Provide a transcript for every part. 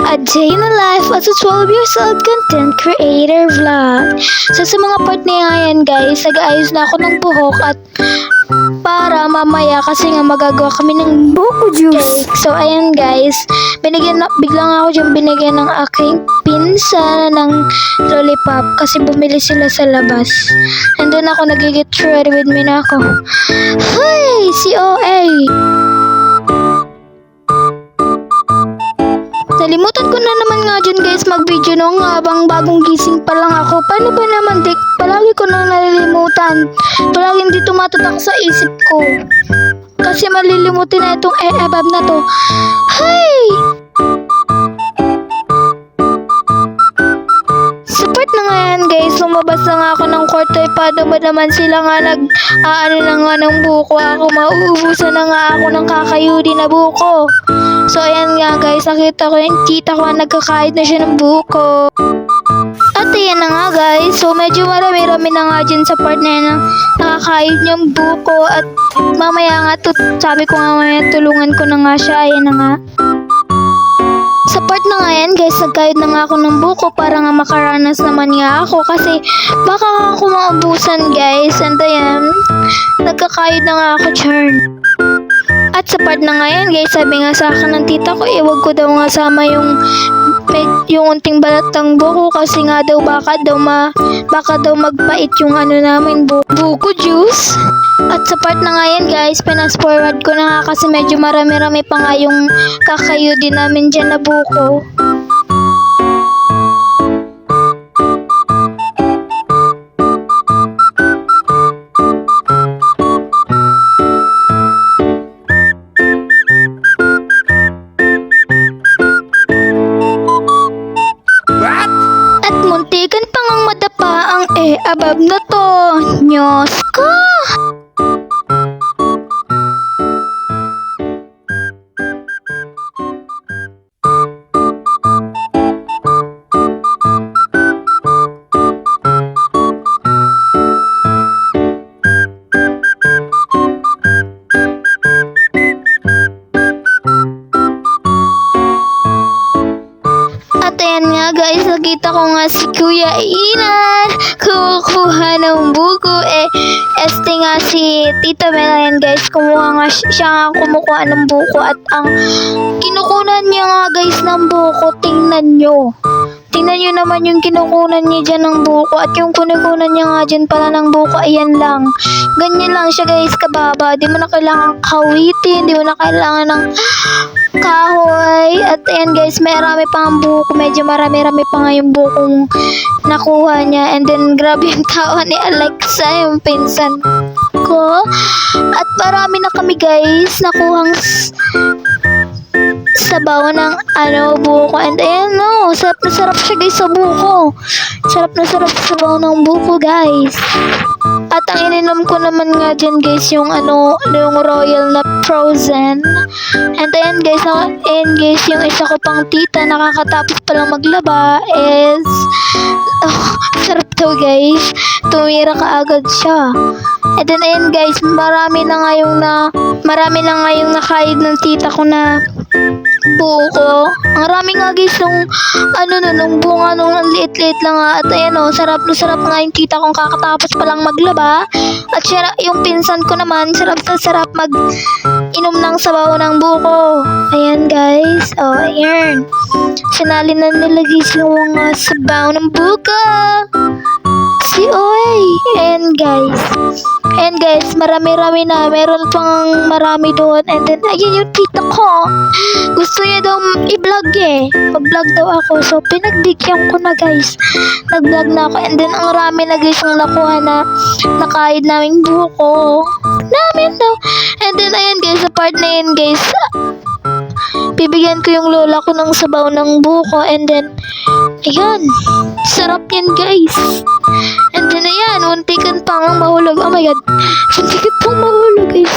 A Day in the Life as a 12 years old content creator vlog. So sa mga part na yan guys, nag-aayos na ako ng buhok at para mamaya kasi nga magagawa kami ng buko juice. So ayan guys, biglang ako dyan binigyan ng aking pinsan ng lollipop kasi bumili sila sa labas. And then ako nag-get ready with me na ako. Hey! COA! Nalimutan ko na naman nga dyan guys mag-video nung habang bagong gising pa lang ako. Paano ba naman dik? Palagi ko nang nalilimutan. Palagi hindi tumatatak sa isip ko. Kasi malilimutin na itong abab na to. Hey! Sa part na nga yan guys, lumabas na nga ako ng kwarto. Paano ba naman sila nga nag-aano na nga ng buko ako. Mauubusan na nga ako ng kakayudi na buko. So ayan nga guys, nakita ko yung tita ko na nagkakahit na siya ng buko. At ayan na nga guys, so medyo marami-rami na nga dyan sa part na yan nakakahit niyang buko. At mamaya nga sabi ko nga mamaya tulungan ko na nga siya, ayan na nga. Sa part na nga yan guys, nagkahit na nga ako ng buko para nga makaranas naman nga ako kasi baka nga ako maubusan guys. And ayan, nagkakahit na nga ako dyan. At sa part na ngayon guys, sabi nga sa akin ng tita ko, wag ko daw nga sama yung unting balat ng buko kasi nga daw baka daw magpait yung ano namin buko juice. At sa part na ngayon guys, pinas forward ko na nga kasi medyo marami-rami pa nga yung kakayudi namin dyan na buko. Muntikan pa ngang madapa ang abab na to. Nyos ko! At ayan nga guys, nakita ko nga si Kuya Inan kumukuha ng buko. Este nga si Tita Mela yan guys, kumuha nga siya nga kumukuha ng buko. At ang kinukunan niya nga guys ng buko, tingnan nyo. Tingnan nyo naman yung kinukunan niya dyan ng buko. At yung kinukunan niya nga dyan pala ng buko, ayan lang. Ganyan lang siya guys, kababa. Di mo na kailangan kawitin, di mo na kailangan ng kahoy. At ayan guys, marami pa ang buko. Medyo marami-rami pa nga yung bukong nakuha niya. And then grabe yung tawa ni Alexa, yung pinsan ko. At marami na kami guys nakuhang sabaw ng buko. And ayan sarap na sarap siya guys sa buko. Sarap na sarap sa sabaw ng buko guys. At ang ininom ko naman nga dyan guys, yung yung royal na frozen. And ayan guys, yung isa ko pang tita nakakatapos palang maglaba is sarap to guys. Tumira ka agad siya. And then ayan guys, marami na nga yung nakahid ng tita ko na buko. Ang rami nga guys nung bunga nung liit-liit lang nga. At ayan sarap na sarap nga yung tita kong kakatapos palang maglaba. At siya, yung pinsan ko naman, sarap na sarap mag-inom ng sabaw ng buko. Ayan guys, ayan. Sinali na nila guys yung sabaw ng buko. Ayan guys, marami-rami na. Meron pang marami doon. And then, ayun yung tita ko. Gusto niya daw i-vlog mag-vlog daw ako. So, pinagbigyan ko na guys. Nag-vlog na ako. And then, ang rami na guys ang nakuha na nakahid naming buko. Namin daw. And then, ayan guys, sa part na yun guys, bibigyan ko yung lola ko ng sabaw ng buko. And then, ayan, sarap yan guys. And then ayan, muntikan pa nga mahulog. Oh my god, muntikan pa mahulog guys.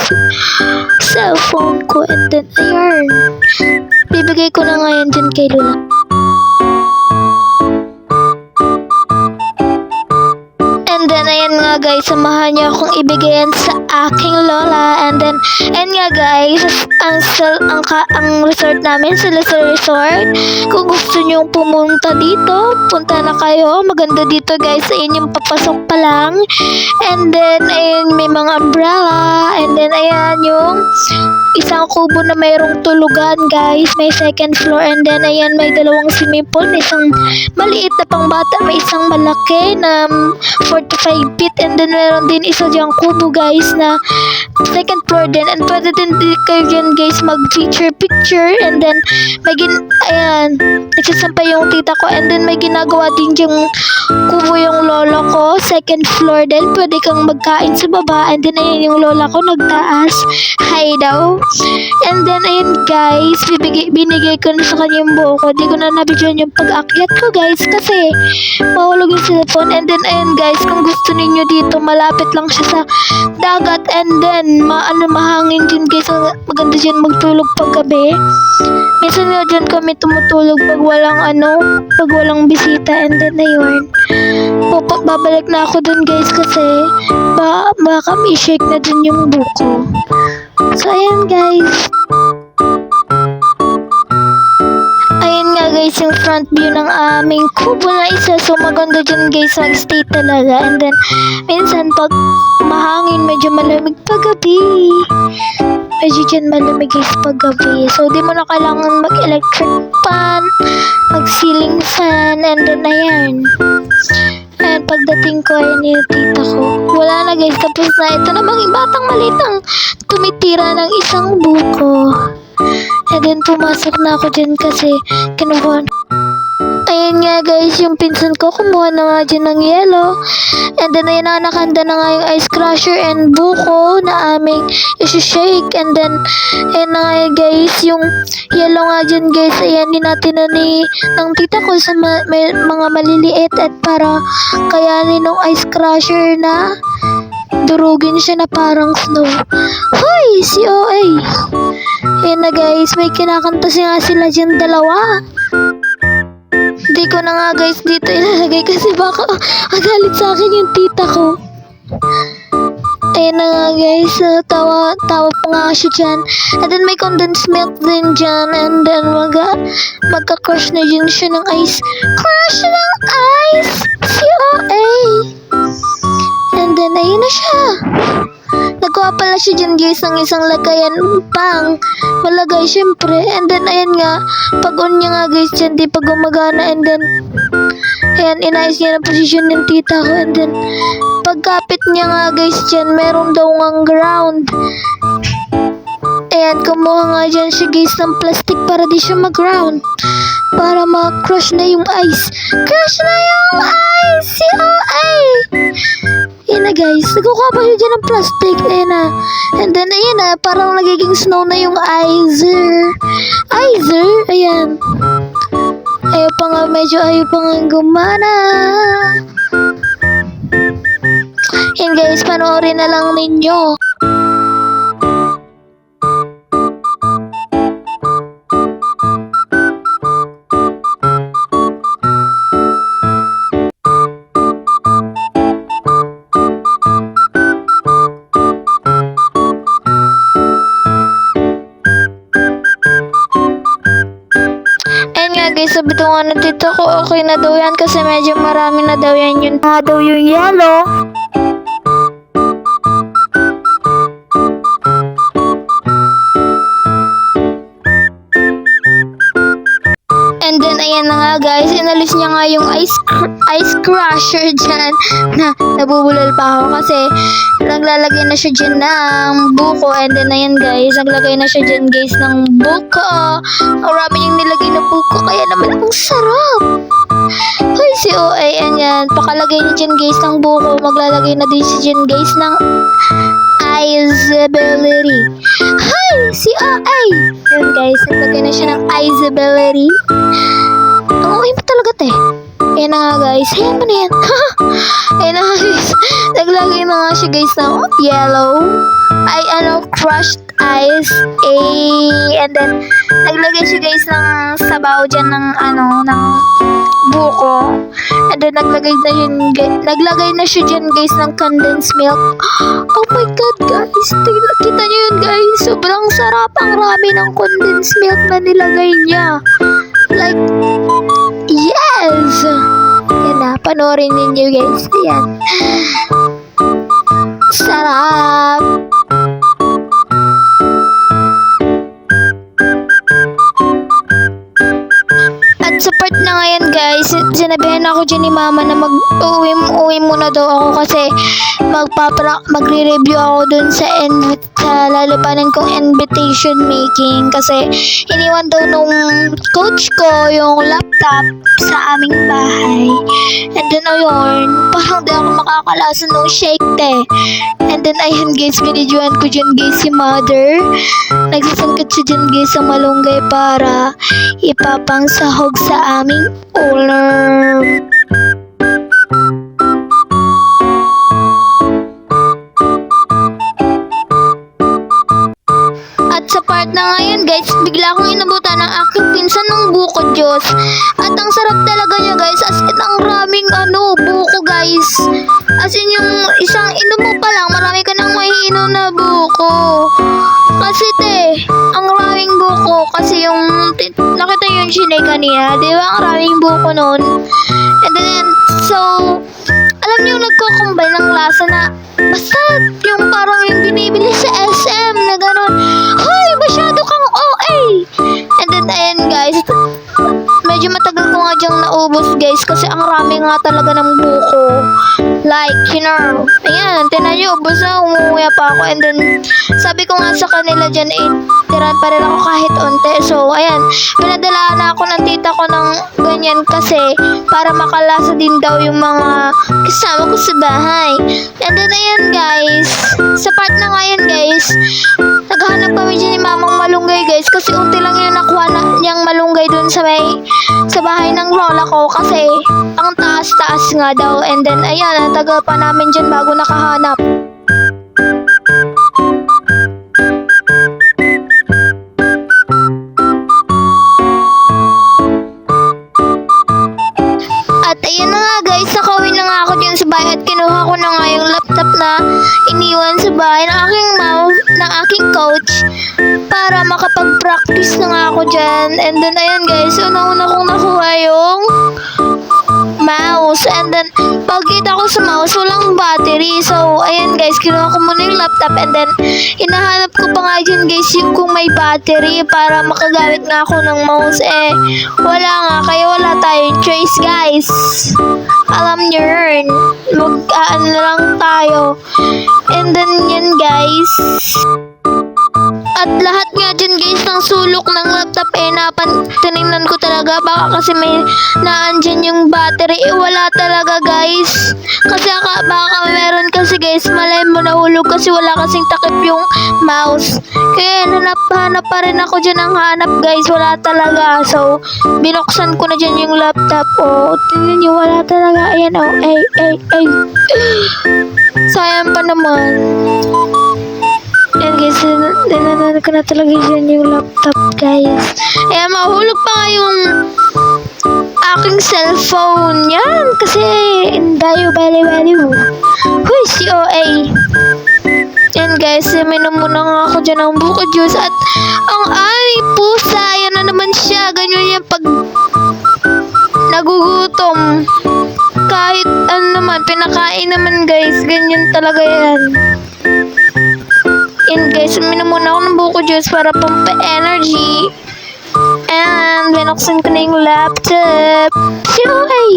Cellphone ko. And then ayan, bibigay ko na nga yan dyan kay lola. And then, ayan nga guys, samahan niyo akong ibigayan sa aking lola. And then, ayan nga guys, ang resort namin, sa Lazar Resort. Kung gusto niyo pumunta dito, punta na kayo. Maganda dito guys, ayan yung papasok pa lang. And then, ayan may mga umbrella. And then, ayan yung isang kubo na mayroong tulugan guys. May second floor. And then, ayan may dalawang swimming pool. May isang maliit na pang bata. May isang malaki na 45 feet. And then, meron din isa diyang kubo guys na second floor din. And pwede din kayo dyan guys mag-picture. And then, ayan, nagsasampay yung tita ko. And then, may ginagawa din diyang kubo yung lola ko. Second floor din. Pwede kang magkain sa baba. And then, ayan yung lola ko nagtaas. Hi daw. And then, ayan guys, binigay ko na sa kanya yung buo ko. Di ko na nabidyoan yung pag-akyat ko guys kasi mahulog yung cellphone. And then, ayan guys, kung gusto ninyo dito, malapit lang siya sa dagat. And then, mahangin din guys. Maganda dyan magtulog pag gabi. Minsan nga dyan kami tumutulog pag walang bisita. And then, ayun. Babalik na ako dun guys kasi baka i-shake na dun yung buko. So, ayan guys. Ayan nga guys yung front view ng aming kubo na isa. So, maganda dyan guys mag-stay talaga. And then, minsan pag mahangin, medyo malamig pag gabi. Medyo dyan malamig guys pag gabi. So, di mo na kailangan mag-electric fan, mag-ceiling fan, and then ayan. And pagdating ko, ayan yung tita ko. Wala na guys, tapos na. Ito namang yung batang maliit ang tumitira ng isang buko. And then pumasok na ako dyan kasi kinuha. Ayan nga guys, yung pinsan ko kumuha na nga dyan ng yelo. And then ayan na, nakanda na nga yung ice crusher and buko na aming isi-shake. And then ayan na nga guys, yung yelo nga dyan guys, ayan natin na ng tita ko sa mga maliliit at para kayanin ng ice crusher na durugin siya na parang snow. Hoy, COA! Ayan na guys, may kinakanta nga sila dyan dalawa. Hindi ko na nga guys dito ilalagay kasi baka agalit sa akin yung tita ko. Ayan na nga guys, tawa pa nga siya dyan. And then may condensed milk din dyan. And then magka-crush na dyan siya ng ice. Crush ng ice! COA! And then ayun na siya. Nagkuha pala siya dyan guys ng isang lagayan pang malagay syempre. And then ayan nga, pag on niya nga guys dyan, di pa gumagana. And then ayan, inayos niya na posisyon ng tita ko. And then pagkapit niya nga guys dyan, meron daw ngang ground. Ayan, kumuha nga dyan siya guys ng plastic para di siya mag-ground. Para ma-crush na yung ice. Crush na yung ice! COA! Ayan na guys, nagkukuha pa siya dyan ng plastic. Ayan na. And then ayan na, parang nagiging snow na yung icer. Ayan. Medyo ayaw pa nga gumana. Ayan guys, panoorin na lang ninyo. Guys, sabi ko nga na tito ko, okay na daw yan kasi medyo marami na daw yan yung yellow. And then, ayan na nga guys, inalis niya nga yung ice crusher dyan na nabubulol pa ako kasi naglalagay na siya dyan ng buko. And then, ayan guys, naglagay na siya dyan guys ng buko. Marami yung nilagay na buko, kaya naman ang sarap. Hoy, COA, ayan, pakalagay niya dyan guys ng buko. Maglalagay na din siya dyan guys ng iceability. Hi, COA! Ayan guys, naglagay na siya ng iceability. Ang okay pa talaga Ayan na nga guys. Ayan mo na yan. Ayan na nga guys. Naglagay na nga siya guys ng yellow. Crushed ice, and then naglagay siya guys ng sabaw dyan ng ng buko. And then naglagay na siya dyan guys ng condensed milk. Oh my god guys, kita nyo yun guys, sobrang sarap, ang rami ng condensed milk na nilagay niya. Like, yes! Yan na, panoorin ninyo guys. Ayan. Sarap! At sa part na ngayon guys, sinabihan ako dyan ni mama na mag-uwi muna daw ako kasi magre-review ako dun sa lalabanan kong invitation making kasi iniwan daw nung coach ko yung laptop sa aming bahay. And then ayun, parang di ako makakalasa nung shake And then ayun guys, binidyoan ko dyan guys si mother. Nagsasangkot siya dyan guys sa malunggay para ipapang sahog sa aming ulam. At sa part na ngayon guys, bigla akong inabutan ng aking pinsan ng buko Diyos. At ang sarap talaga niya guys, as in ang raming buko guys. As in yung isang inom mo pa lang, marami ka nang maiinom na buko. Kasi ang raming buko. Kasi yung, nakita yung sinay kanina, di ba ang raming buko noon? And then, so, alam niyo yung nagko-combine ng lasa na, basta yung parang yung binibili sa SM na gano'n. Hoy, masyado kang OA! And then, ayan guys, medyo matagal ko nga dyang naubos guys kasi ang rami nga talaga ng buko. Like, ayan, tinan nyo, ubos na, umuwi pa ako. And then, sabi ko nga sa kanila dyan, tiran pa rin ako kahit onte. So, ayan, pinadala na ako ng tita ko ng ganyan kasi para makalasa din daw yung mga kasama ko sa bahay. And then, ayan guys, sa part na ngayon guys, naghahanap kami dyan ni mamang malunggay guys kasi unti lang yung nakuha niyang malunggay dun sa bahay ng lola ko kasi ang taas-taas nga daw. And then, ayan, tagal pa namin dyan bago nakahanap. At ayan na nga guys, nakawin na nga ako dyan sa bahay at kinuha ko na nga yung laptop na iniwan sa bahay ng aking coach para makapag-practice na nga ako dyan. And then ayan guys, una-una kong nakuha yung mouse. And then, pagkita ko sa mouse, walang battery. So, ayan guys, kinuha ko muna yung laptop. And then, hinahanap ko pa nga dyan guys yung kung may battery para makagamit nga ako ng mouse. Wala nga. Kaya wala tayong choice guys. Alam nyo yun. Mag-aan na lang tayo. And then, yan guys. At lahat nga dyan guys ng sulok ng laptop tinignan ko talaga baka kasi may naandyan yung battery. Wala talaga guys. Kasi baka meron kasi guys, malay mo nahulog kasi wala kasing takip yung mouse. Kaya hanap pa rin ako dyan ng hanap guys. Wala talaga. So, binuksan ko na dyan yung laptop. Tingnan nyo, wala talaga. Ayan ay. Sayang pa naman. Ayan guys, dinanan ko na talaga dyan yung laptop guys. Ayan, mahulog pa nga yung aking cellphone. Yan, kasi dayo bali-bali mo. Huy, si OA. Ayan guys, minom muna nga ako dyan ng buko juice. At ang aming pusa, yan na naman siya. Ganyan yan pag nagugutom. Kahit naman, pinakain naman guys. Ganyan talaga yan. Yan guys, uminom muna ako ng buko juice para pampa-energy. And binuksan ko na yung laptop. Ay!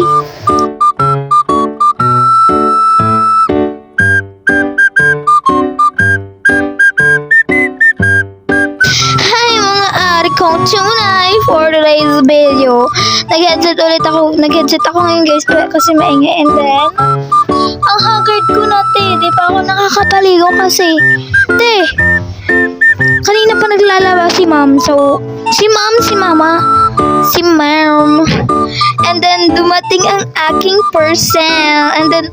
Hi mga ari kong tunay for today's video. Nag-headset ako ngayon guys kasi maingay. And then, ang haggard ko na di pa ako nakakapaligo kasi kanina pa naglalaba si ma'am. So, si ma'am And then, dumating ang aking parcel. And then,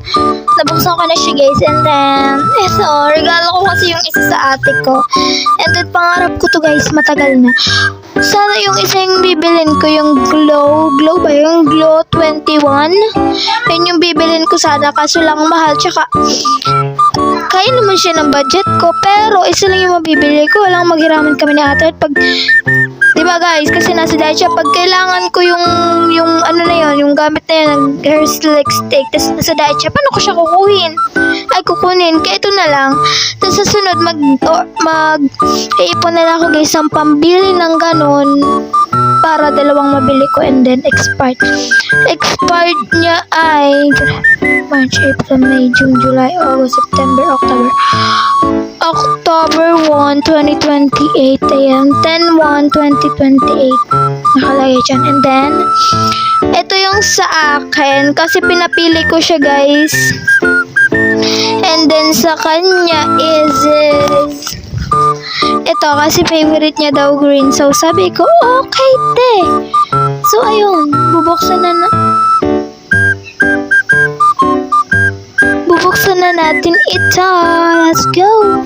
nabuksan ko na siya guys. And then, ito, regalo ko kasi yung isa sa ate ko. And then, pangarap ko to guys, matagal na. Sana yung isa yung bibilin ko, yung Glow ba? Yung Glow 21. Yun yung bibilin ko sana, kaso lang mahal. Tsaka, kaya naman siya ng budget ko, pero isa lang yung mabibili ko. Walang maghiraman kami ni ate. At pag, diba guys, kasi nasa diet siya, pag kailangan ko yung ano na yun, yung gamit na yun, ng hair stick, tapos nasa diet siya, paano ko siya kukunin? Kaya ito na lang. Tapos sa sunod, iipon na lang ako guys, ang pambili ng ganon, para dalawang mabili ko, and then expired. Expired niya ay March, April, May, June, July, August, September, October 1, 2028. Ayan, 10/1/2028. Nakalagay dyan. And then, ito yung sa akin. Kasi pinapili ko siya, guys. And then, sa kanya is ito, kasi favorite niya daw green. So, sabi ko, okay, te. So, ayun. Bubuksan na natin ito. Let's go.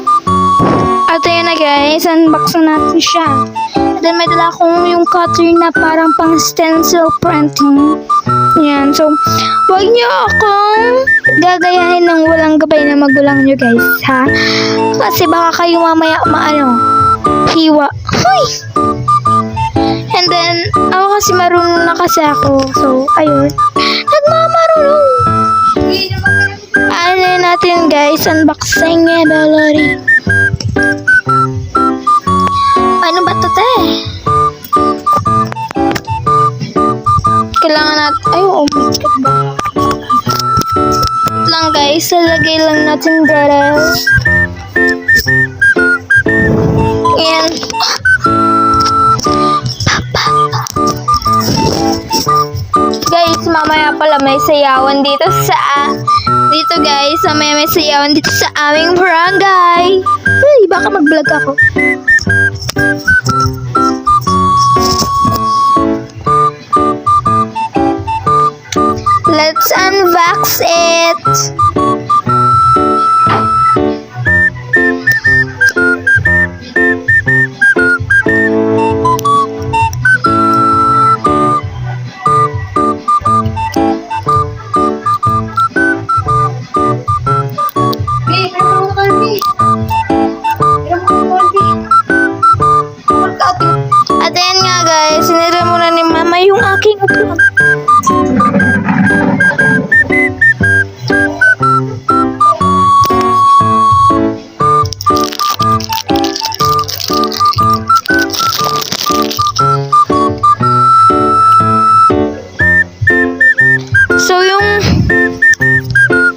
At ayun na guys, unbox na natin siya. And then may dala akong yung cutter na parang pang stencil printing. Yan. So, huwag niyo akong gagayahin ng walang gabay na magulang niyo guys, ha? Kasi baka kayo mamaya hiwa. Hoy! And then, ako kasi marunong na kasi ako. So, ayun. Nagmamarunong. Ano natin guys, unboxing niya, Dolori. Ano ba ito, te? Kailangan natin, oh my God ba? Ito lang guys, lalagay lang natin dere. Ayan. Guys, mamaya pala may sayawan dito guys, mamaya may sayawan dito sa aming barangay. Uy, baka mag-vlog ako. Let's unbox it. At ayan nga guys, sinira muna ni mama yung aking upuan.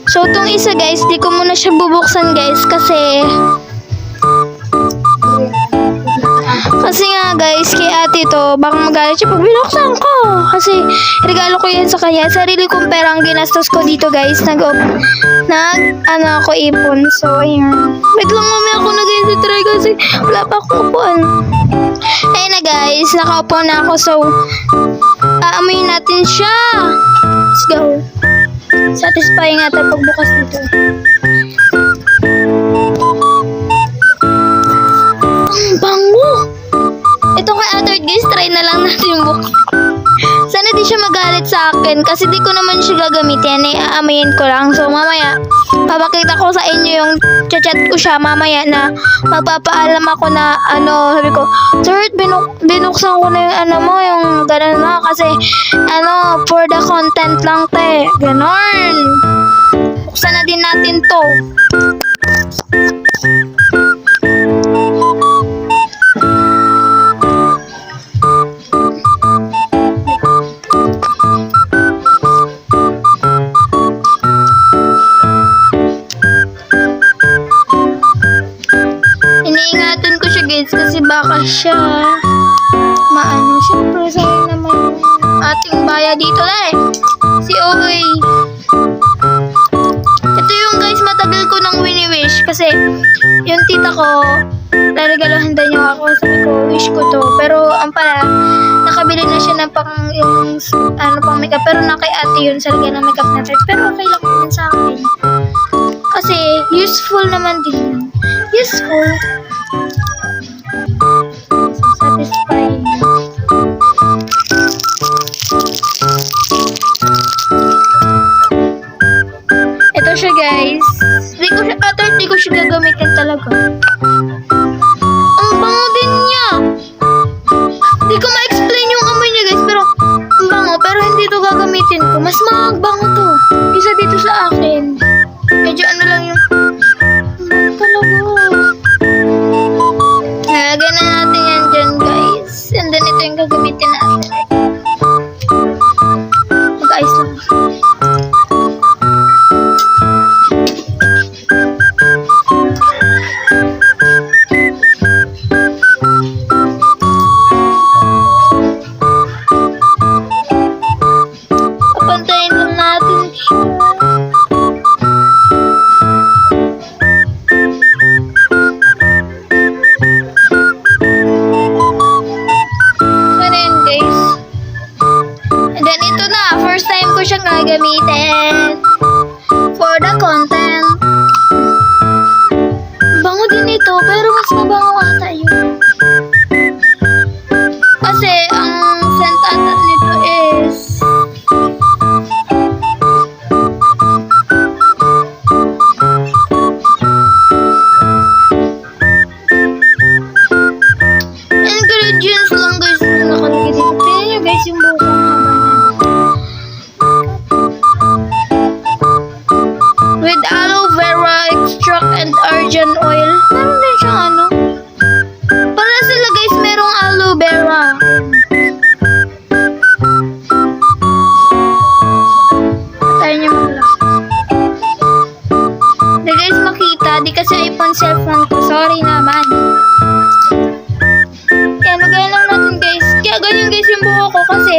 So itong isa guys, di ko muna siya bubuksan guys, kasi nga guys, kay ate to, baka magalit siya pag binuksan ko. Kasi regalo ko yan sa kanya. Sarili kong pera ang ginastos ko dito guys. Ako ipon. So ayun. Wait lang, mamaya ako nag-try kasi wala pa akong upuan. Ayun na guys, nakaupo na ako. So, aamuyin natin siya. Let's go. Satisfying ata pagbukas nito. Ang bango! Ito kay Ate guys, try na lang natin yung buka. Sana di siya magalit sa akin kasi di ko naman siya gagamitin. Aamayin ko lang. So mamaya, papakita ko sa inyo yung chat ko siya mamaya na magpapaalam ako na sabi ko, Sir, binuksan ko na yung yung ganun na kasi for the content lang te. Ganon. Buksan na din natin to. Iniingatan ko siya guys kasi baka siya syempre sa'yo naman ating baya dito si Oy. Ito yung guys, matagal ko nang wini-wish kasi yung tita ko naregalohan daw niya ako, sabi ko wish ko to, pero ang pala nakabili na siya ng ano pang makeup. Pero na kay ate yun sa lagyan ng makeup natin. Pero okay lang naman sa akin. Kasi useful naman din yun. Useful. Satisfying. Ito siya guys. Di ko siya gagamitin talaga. Ang bango din niya. Di ko ma-explain yung amoy niya guys. Pero ang bango. Pero hindi to gagamitin ko. Mas bango to. Isa dito sa akin. Medyo ano lang yung talaga. Nalagay na natin yan dyan guys. And then ito yung gagamitin natin. Mag-ayos lang. Papantayin lang natin siya. Siyang gagamitin for the content. Bango din ito, pero mas mabango ata yun. Kasi ang scent ata nito is ingredients lang guys na nakalagay dito. Tingnan nyo guys yung buhok ng haba na. With aloe vera extract and argan oil. Meron din siyang ano. Para sila guys, merong aloe vera. Tayo niya mula. Di guys makita. Di kasi iPhone cellphone ko. Sorry naman. Kaya nagaya lang natin guys. Kaya ganyan guys yung buhok ko kasi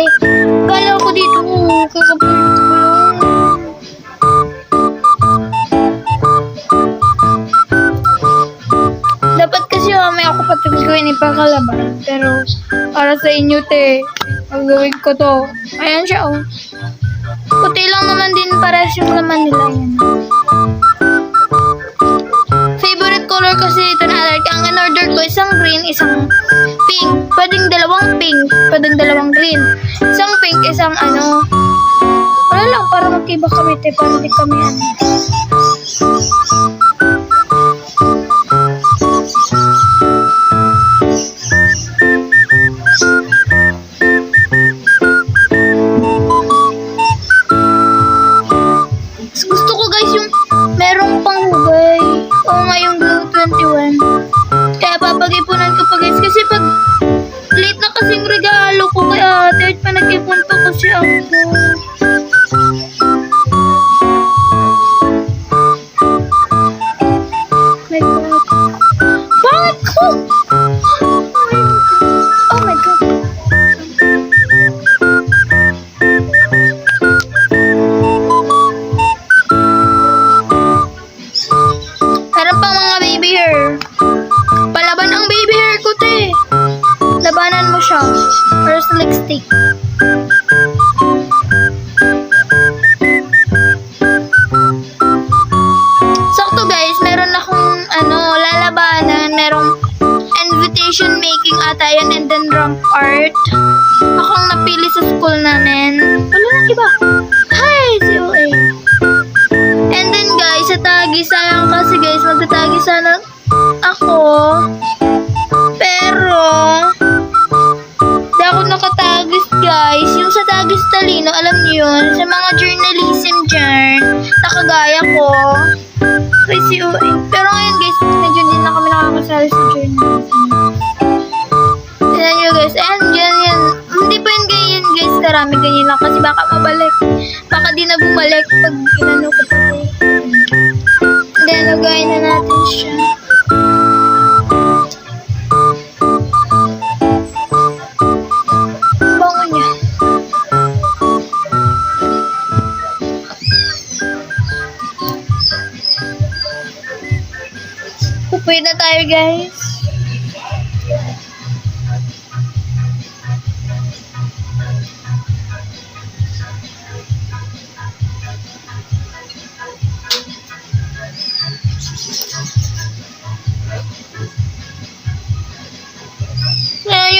galaw ko dito. Kakapalit ko. Dapat kasi mamaya ako patapos gawin ipakalaban. Pero para sa inyo te, magawin ko to. Ayan siya oh. Puti lang naman din pares yung laman nila yan. Favorite color kasi ito na alert. Ang in-order ko isang green, isang pink. Pwedeng dalawang pink, pwedeng dalawang green. Isang pink, isang ano. Wala lang para magkiba kami te, para di kami ano. Gusto ko guys yung merong panghugay. Oo nga yung Glow 21. Kaya papag-ipunan ko pa guys. Kasi pag late na kasing regalo ko kay ate at pa nag-ipon pa kasi ako. My God. Bakit ko? Oh my God. Meron pang mga baby hair. Palaban ang baby hair ko, te. Labanan mo siya. Or slick stick. Sakto guys, meron akong lalabanan. Merong invitation making ata yan and then ramp art. Akong napili sa school namin. Wala na iba. Hi, COA. And then guys, sa tagi, sayang kasi guys, magtatagi sana ako. Pero, di ako nakatagis guys. Yung sa tagis talino, alam niyo yun, sa mga journalism dyan, nakagaya ko. Kay COA. Pero ngayon guys, medyo din na kami nakakasali sa journalism. Tignan nyo guys, ayan, yan. Hindi pa yun ganyan guys, karami ganyan lang kasi baka mabalik. Baka di na bumalik pag inano ko pa. Then, nagayin na natin siya. Bango niya. Pupuin na tayo guys.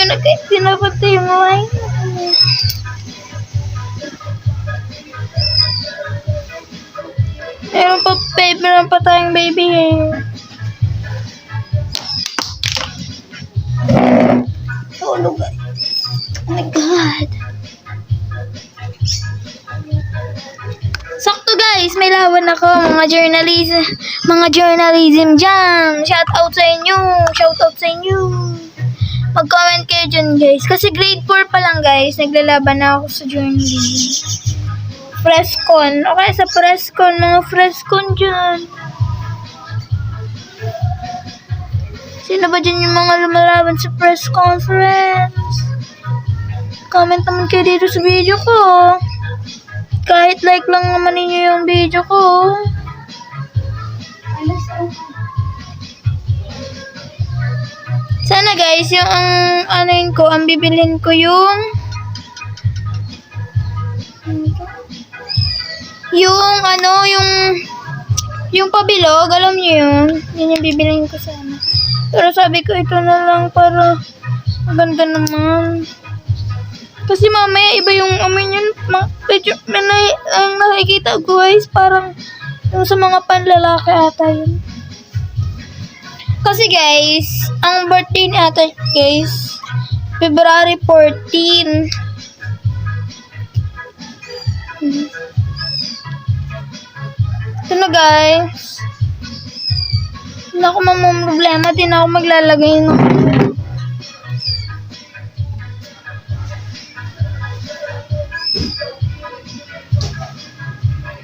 na guys, dinapatay yung line. Meron pa tayong baby hair. Tulog guys. Oh my God. Sakto guys, may laban ako, mga journalism dyan. Shout out sa inyo. Mag-comment kayo dyan guys. Kasi grade 4 pa lang guys, naglalaban na ako sa journalism. Frescon. Okay, sa Frescon, mga Frescon dyan. Sino ba dyan yung mga lumalaban sa press conference? Comment naman kayo dito sa video ko. Kahit like lang naman ninyo yung video ko. Sana guys, yung ang bibilhin ko yung pabilog, alam niyo yun. Yun yung bibilhin ko sana. Pero sabi ko ito na lang para maganda naman. Kasi mamaya iba yung amoy niyan. Ang nakikita ko guys, parang yung sa mga panlalaki ata yun. Kasi guys, ang birthday ni ata guys, February 14. Ito na guys. Hindi ako problema, di na ako maglalagay ng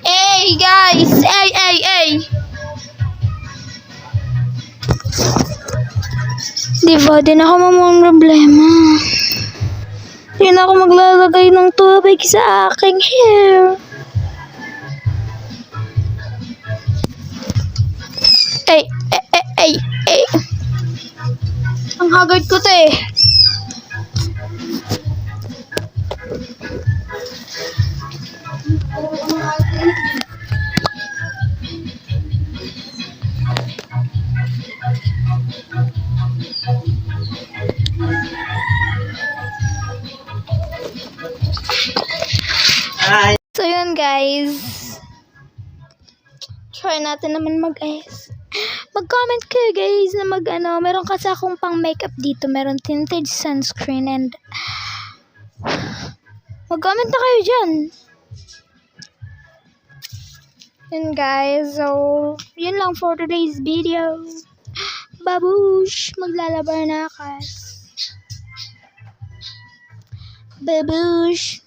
Hey guys! Hey! Diba, di na ako problema. Di na ako maglalagay ng tubig sa aking hair. Ay. Ang haggard ko to eh. Hi. So yun guys. Try natin naman mag-comment kayo guys na meron kasi akong pang makeup dito, meron tinted sunscreen and mag-comment na kayo dyan. Yun guys, so yun lang for today's video. Babush, maglalabar na ako. Babush.